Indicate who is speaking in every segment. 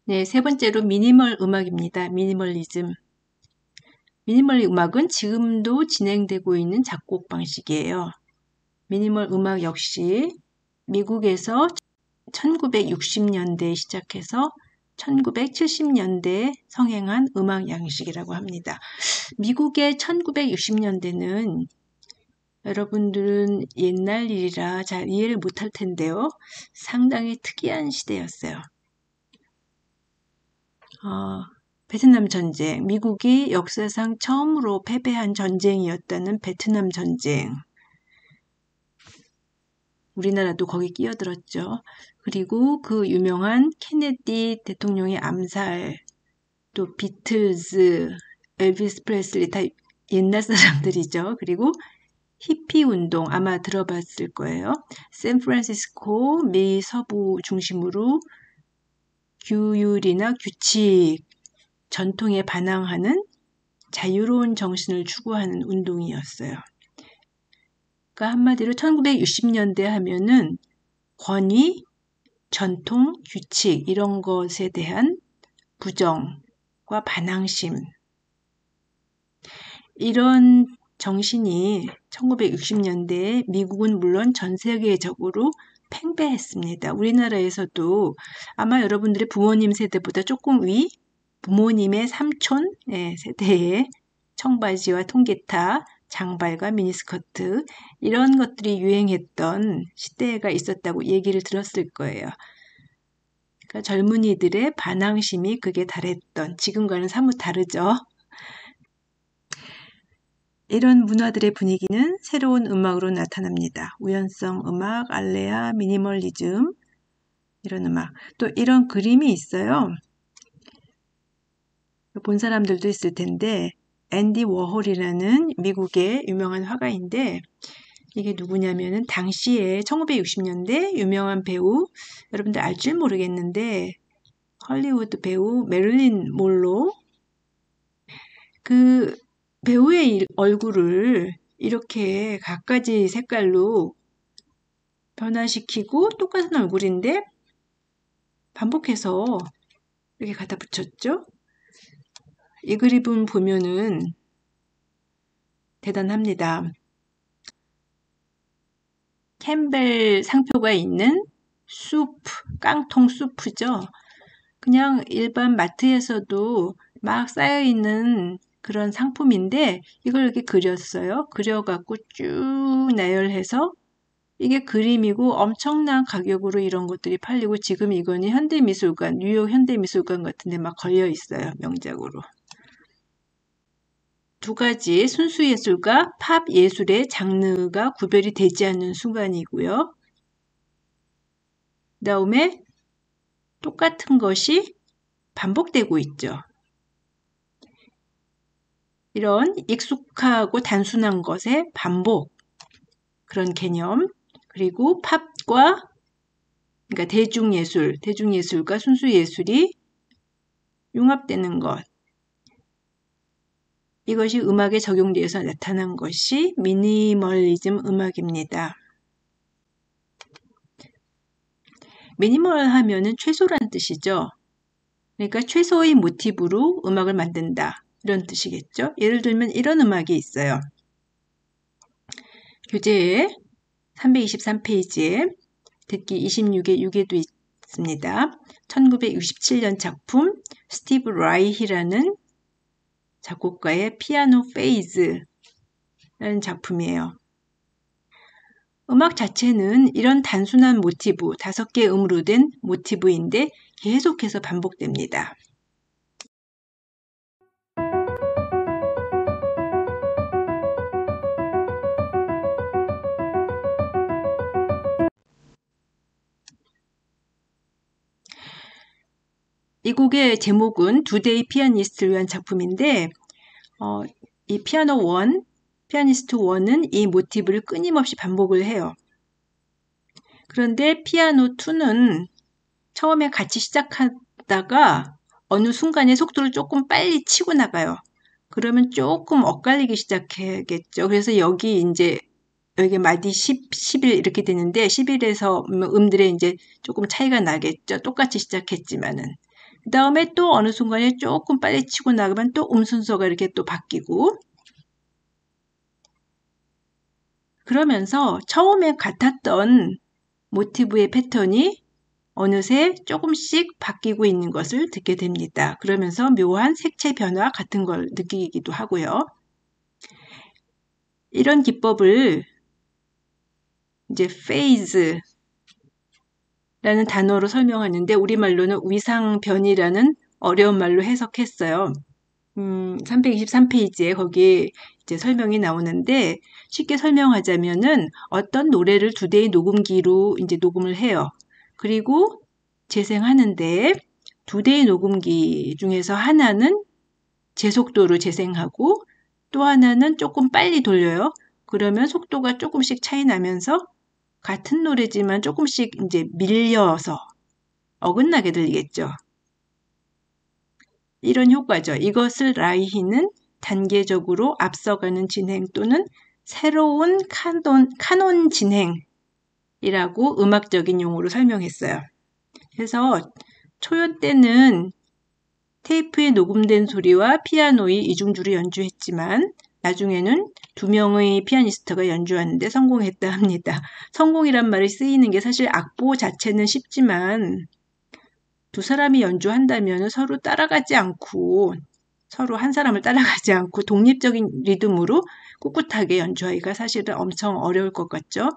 Speaker 1: 네, 세 번째로 미니멀 음악입니다. 미니멀리즘. 미니멀 음악은 지금도 진행되고 있는 작곡 방식이에요. 미니멀 음악 역시 미국에서 1960년대에 시작해서 1970년대에 성행한 음악 양식이라고 합니다. 미국의 1960년대는 여러분들은 옛날 일이라 잘 이해를 못할 텐데요. 상당히 특이한 시대였어요. 베트남 전쟁, 미국이 역사상 처음으로 패배한 전쟁이었다는 베트남 전쟁. 우리나라도 거기 끼어들었죠. 그리고 그 유명한 케네디 대통령의 암살, 또 비틀즈, 엘비스 프레슬리 다 옛날 사람들이죠. 그리고 히피 운동 아마 들어봤을 거예요. 샌프란시스코 미 서부 중심으로 규율이나 규칙, 전통에 반항하는 자유로운 정신을 추구하는 운동이었어요. 그러니까 한마디로 1960년대 하면은 권위, 전통, 규칙 이런 것에 대한 부정과 반항심 이런 정신이 1960년대에 미국은 물론 전 세계적으로 팽배했습니다. 우리나라에서도 아마 여러분들의 부모님 세대보다 조금 위 부모님의 삼촌 세대의 청바지와 통기타, 장발과 미니스커트 이런 것들이 유행했던 시대가 있었다고 얘기를 들었을 거예요. 그러니까 젊은이들의 반항심이 극에 달했던 지금과는 사뭇 다르죠. 이런 문화들의 분위기는 새로운 음악으로 나타납니다. 우연성 음악, 알레아, 미니멀리즘 이런 음악. 또 이런 그림이 있어요. 본 사람들도 있을 텐데 앤디 워홀이라는 미국의 유명한 화가인데 이게 누구냐면은 당시에 1960년대 유명한 배우 여러분들 알 줄 모르겠는데 헐리우드 배우 메릴린 몰로 그 배우의 얼굴을 이렇게 갖가지 색깔로 변화시키고 똑같은 얼굴인데 반복해서 이렇게 갖다 붙였죠. 이 그림을 보면은 대단합니다. 캠벨 상표가 있는 수프, 깡통 수프죠. 그냥 일반 마트에서도 막 쌓여있는 그런 상품인데 이걸 이렇게 그렸어요. 그려갖고 쭉 나열해서 이게 그림이고 엄청난 가격으로 이런 것들이 팔리고 지금 이거는 현대미술관, 뉴욕 현대미술관 같은 데 막 걸려 있어요. 명작으로. 두 가지 순수예술과 팝 예술의 장르가 구별이 되지 않는 순간이고요. 그 다음에 똑같은 것이 반복되고 있죠. 이런 익숙하고 단순한 것의 반복, 그런 개념, 그리고 팝과 그러니까 대중예술과 순수예술이 융합되는 것. 이것이 음악에 적용되어서 나타난 것이 미니멀리즘 음악입니다. 미니멀 하면은 최소란 뜻이죠. 그러니까 최소의 모티브로 음악을 만든다. 이런 뜻이겠죠. 예를 들면 이런 음악이 있어요. 교재에 323페이지에 듣기 26의 6에도 있습니다. 1967년 작품 스티브 라이히라는 작곡가의 피아노 페이즈라는 작품이에요. 음악 자체는 이런 단순한 모티브, 5개 음으로 된 모티브인데 계속해서 반복됩니다. 이 곡의 제목은 두 대의 피아니스트를 위한 작품인데 이 피아니스트 1은 이 모티브를 끊임없이 반복을 해요. 그런데 피아노 2는 처음에 같이 시작하다가 어느 순간에 속도를 조금 빨리 치고 나가요. 그러면 조금 엇갈리기 시작하겠죠. 그래서 여기 마디 10, 11 이렇게 되는데 11에서 음들의 이제 조금 차이가 나겠죠. 똑같이 시작했지만은. 그 다음에 또 어느 순간에 조금 빨리 치고 나가면 또 순서가 이렇게 또 바뀌고, 그러면서 처음에 같았던 모티브의 패턴이 어느새 조금씩 바뀌고 있는 것을 듣게 됩니다. 그러면서 묘한 색채 변화 같은 걸 느끼기도 하고요. 이런 기법을 이제 페이즈라는 단어로 설명하는데 우리말로는 위상변이라는 어려운 말로 해석했어요. 323페이지에 거기 이제 설명이 나오는데 쉽게 설명하자면은 어떤 노래를 2대의 녹음기로 이제 녹음을 해요. 그리고 재생하는데 2대의 녹음기 중에서 하나는 제속도로 재생하고 또 하나는 조금 빨리 돌려요. 그러면 속도가 조금씩 차이 나면서 같은 노래지만 조금씩 이제 밀려서 어긋나게 들리겠죠. 이런 효과죠. 이것을 라이히는 단계적으로 앞서가는 진행 또는 새로운 카논 진행이라고 음악적인 용어로 설명했어요. 그래서 초연 때는 테이프에 녹음된 소리와 피아노의 이중주로 연주했지만 나중에는 2명의 피아니스트가 연주하는데 성공했다 합니다. 성공이란 말이 쓰이는 게 사실 악보 자체는 쉽지만 2사람이 연주한다면 서로 따라가지 않고 서로 한 사람을 따라가지 않고 독립적인 리듬으로 꿋꿋하게 연주하기가 사실은 엄청 어려울 것 같죠?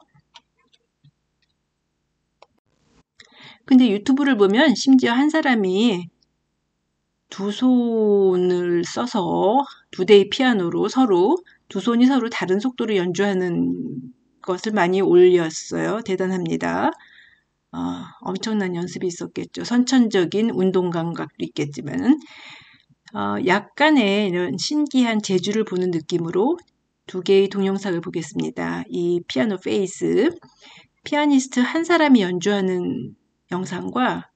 Speaker 1: 근데 유튜브를 보면 심지어 한 사람이 2손을 써서 2대의 피아노로 서로 2손이 서로 다른 속도로 연주하는 것을 많이 올렸어요. 대단합니다. 엄청난 연습이 있었겠죠. 선천적인 운동 감각도 있겠지만 약간의 이런 신기한 재주를 보는 느낌으로 2개의 동영상을 보겠습니다. 이 피아노 페이스, 피아니스트 한 사람이 연주하는 영상과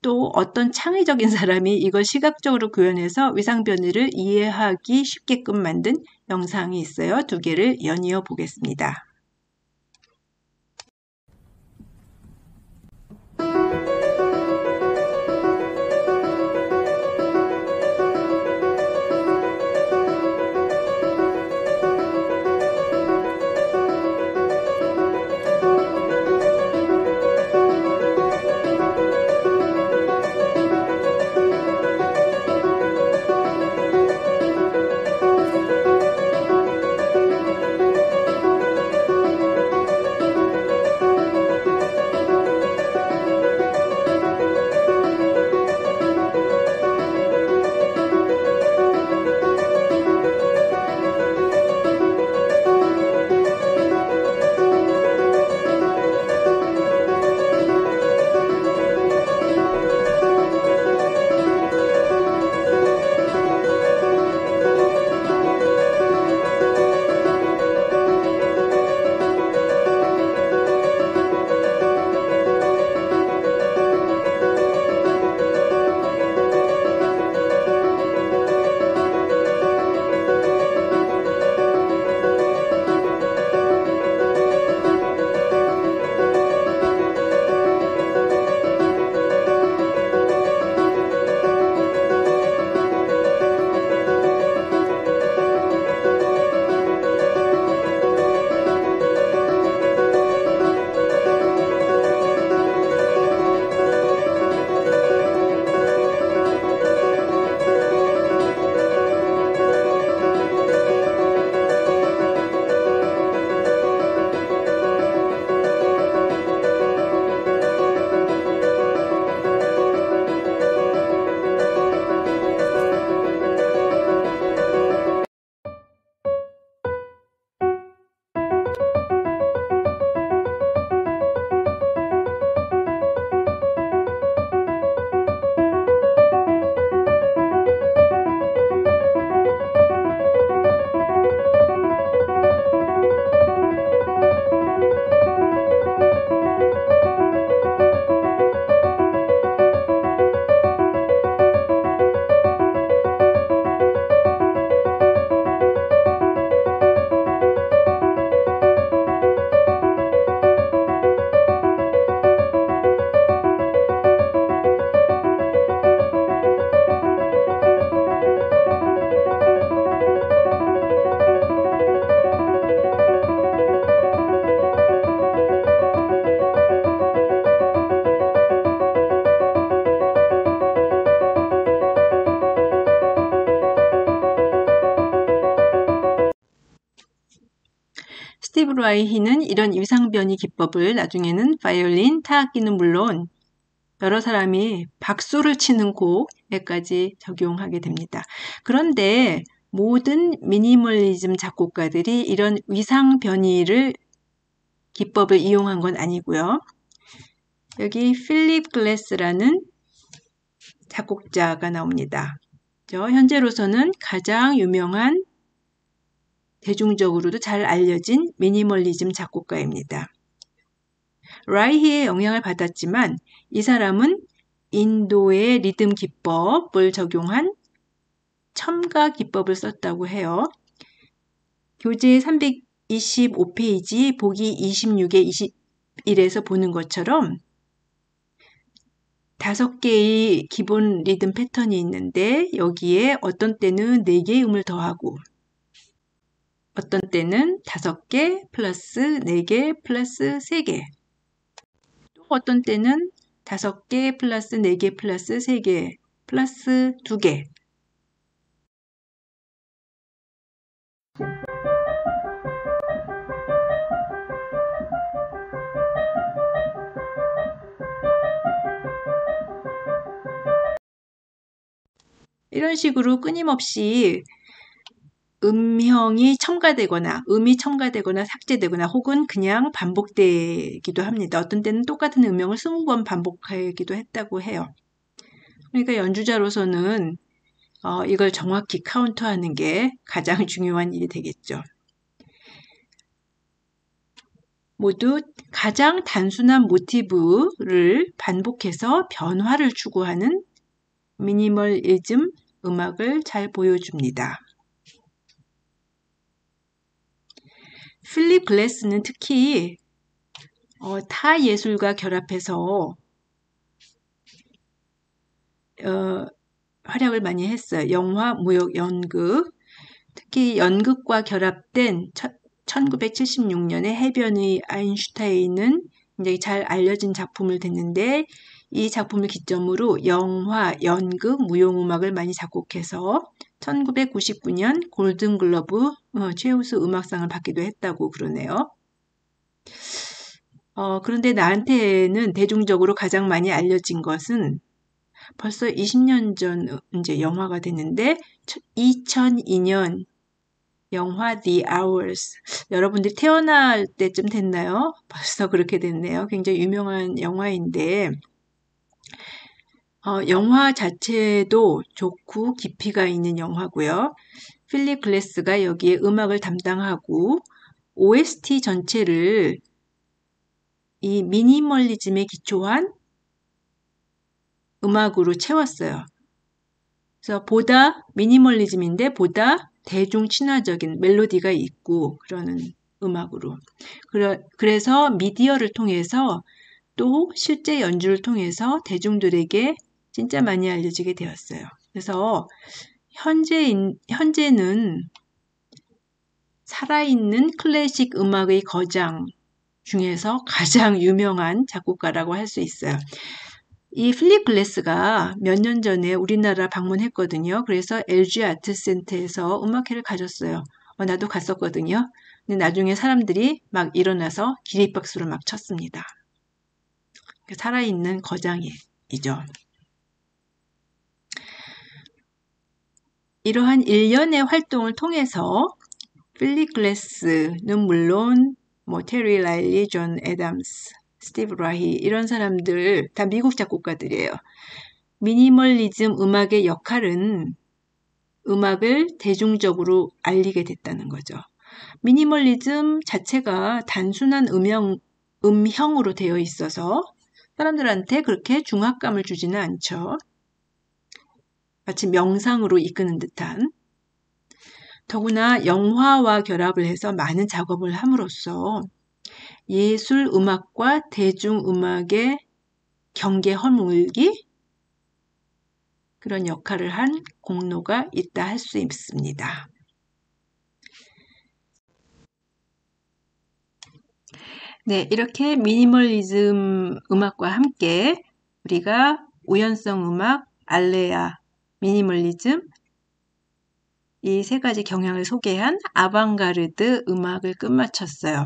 Speaker 1: 또 어떤 창의적인 사람이 이걸 시각적으로 구현해서 위상변이를 이해하기 쉽게끔 만든 영상이 있어요. 2개를 연이어 보겠습니다. 스티브 라이히는 이런 위상 변이 기법을 나중에는 바이올린, 타악기는 물론 여러 사람이 박수를 치는 곡에까지 적용하게 됩니다. 그런데 모든 미니멀리즘 작곡가들이 이런 위상 변이를 기법을 이용한 건 아니고요. 여기 필립 글래스라는 작곡자가 나옵니다. 현재로서는 가장 유명한 대중적으로도 잘 알려진 미니멀리즘 작곡가입니다. 라이히의 영향을 받았지만 이 사람은 인도의 리듬 기법을 적용한 첨가 기법을 썼다고 해요. 교재 325페이지 보기 26에 21에서 보는 것처럼 5개의 기본 리듬 패턴이 있는데 여기에 어떤 때는 4개의 음을 더하고 어떤 때는 5개 플러스 4개 플러스 3개 또 어떤 때는 5개 플러스 4개 플러스 3개 플러스 2개 이런 식으로 끊임없이 음이 첨가되거나 삭제되거나 혹은 그냥 반복되기도 합니다. 어떤 때는 똑같은 음역을 20번 반복하기도 했다고 해요. 그러니까 연주자로서는 이걸 정확히 카운트하는 게 가장 중요한 일이 되겠죠. 모두 가장 단순한 모티브를 반복해서 변화를 추구하는 미니멀리즘 음악을 잘 보여줍니다. 필립 글래스는 특히 타 예술과 결합해서 활약을 많이 했어요. 영화, 무역, 연극, 특히 연극과 결합된 1976년에 해변의 아인슈타인은 굉장히 잘 알려진 작품을 댔는데 이 작품을 기점으로 영화, 연극, 무용음악을 많이 작곡해서 1999년 골든글러브 최우수 음악상을 받기도 했다고 그러네요. 그런데 나한테는 대중적으로 가장 많이 알려진 것은 벌써 20년 전 이제 영화가 됐는데 2002년 영화 The Hours. 여러분들이 태어날 때쯤 됐나요? 벌써 그렇게 됐네요. 굉장히 유명한 영화인데 영화 자체도 좋고 깊이가 있는 영화고요. 필립 글래스가 여기에 음악을 담당하고 OST 전체를 이 미니멀리즘에 기초한 음악으로 채웠어요. 그래서 보다 미니멀리즘인데 보다 대중 친화적인 멜로디가 있고 그러는 음악으로. 그래서 미디어를 통해서 또 실제 연주를 통해서 대중들에게 진짜 많이 알려지게 되었어요. 그래서 현재는 살아있는 클래식 음악의 거장 중에서 가장 유명한 작곡가라고 할 수 있어요. 이 필립 글래스가 몇 년 전에 우리나라 방문했거든요. 그래서 LG 아트센터에서 음악회를 가졌어요. 나도 갔었거든요. 근데 나중에 사람들이 막 일어나서 기립박수를 막 쳤습니다. 살아있는 거장이죠. 이러한 일련의 활동을 통해서 필립 글래스는 물론 테리 라일리, 존 애덤스, 스티브 라히 이런 사람들 다 미국 작곡가들이에요. 미니멀리즘 음악의 역할은 음악을 대중적으로 알리게 됐다는 거죠. 미니멀리즘 자체가 단순한 음형으로 되어 있어서 사람들한테 그렇게 중압감을 주지는 않죠. 마치 명상으로 이끄는 듯한. 더구나 영화와 결합을 해서 많은 작업을 함으로써 예술 음악과 대중 음악의 경계 허물기 그런 역할을 한 공로가 있다 할 수 있습니다. 네, 이렇게 미니멀리즘 음악과 함께 우리가 우연성 음악, 알레아, 미니멀리즘 이 3가지 경향을 소개한 아방가르드 음악을 끝마쳤어요.